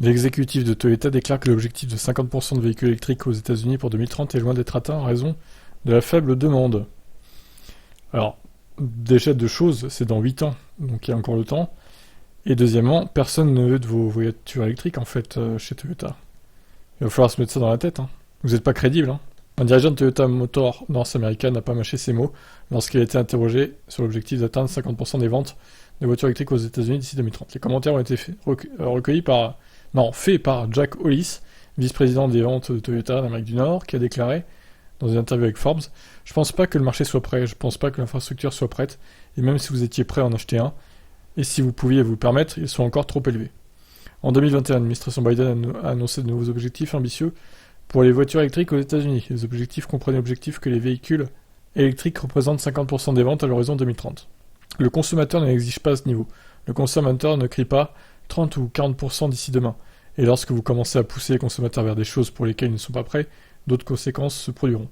L'exécutif de Toyota déclare que l'objectif de 50% de véhicules électriques aux États-Unis pour 2030 est loin d'être atteint en raison de la faible demande. Alors, déjà deux choses, c'est dans 8 ans, donc il y a encore le temps. Et deuxièmement, personne ne veut de vos voitures électriques en fait chez Toyota. Il va falloir se mettre ça dans la tête. Hein. Vous n'êtes pas crédible. Hein. Un dirigeant de Toyota Motor North America n'a pas mâché ses mots lorsqu'il a été interrogé sur l'objectif d'atteindre 50% des ventes de voitures électriques aux États-Unis d'ici 2030. Les commentaires ont été faits par Jack Hollis, vice-président des ventes de Toyota d'Amérique du Nord, qui a déclaré dans une interview avec Forbes: « Je pense pas que le marché soit prêt, je pense pas que l'infrastructure soit prête, et même si vous étiez prêt à en acheter un, et si vous pouviez vous le permettre, ils sont encore trop élevés. » En 2021, l'administration Biden a annoncé de nouveaux objectifs ambitieux pour les voitures électriques aux États-Unis. Les objectifs comprenaient l'objectif que les véhicules électriques représentent 50% des ventes à l'horizon 2030. Le consommateur n'exige pas à ce niveau. Le consommateur ne crie pas 30 ou 40% d'ici demain. Et lorsque vous commencez à pousser les consommateurs vers des choses pour lesquelles ils ne sont pas prêts, d'autres conséquences se produiront.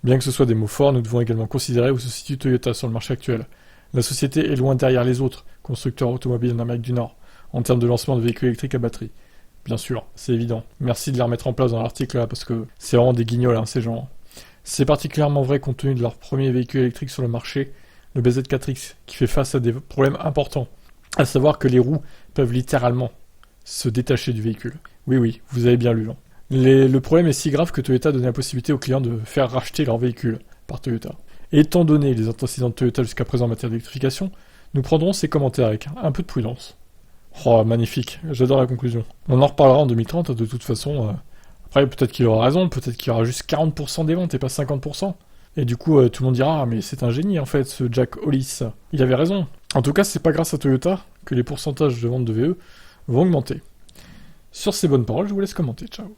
Bien que ce soit des mots forts, nous devons également considérer où se situe Toyota sur le marché actuel. La société est loin derrière les autres constructeurs automobiles en Amérique du Nord, en termes de lancement de véhicules électriques à batterie. Bien sûr, c'est évident. Merci de les remettre en place dans l'article là, parce que c'est vraiment des guignols, hein, ces gens. C'est particulièrement vrai compte tenu de leur premier véhicule électrique sur le marché, le BZ4X, qui fait face à des problèmes importants, à savoir que les roues peuvent littéralement se détacher du véhicule. Oui, vous avez bien lu. Hein. Le problème est si grave que Toyota a donné la possibilité aux clients de faire racheter leur véhicule par Toyota. Et étant donné les antécédents de Toyota jusqu'à présent en matière d'électrification, nous prendrons ces commentaires avec un peu de prudence. Oh, magnifique, j'adore la conclusion. On en reparlera en 2030, de toute façon. Après, peut-être qu'il aura raison, peut-être qu'il y aura juste 40% des ventes et pas 50%. Et du coup, tout le monde dira: « Ah, mais c'est un génie, en fait, ce Jack Hollis. Il avait raison. » En tout cas, c'est pas grâce à Toyota que les pourcentages de vente de VE vont augmenter. Sur ces bonnes paroles, je vous laisse commenter. Ciao.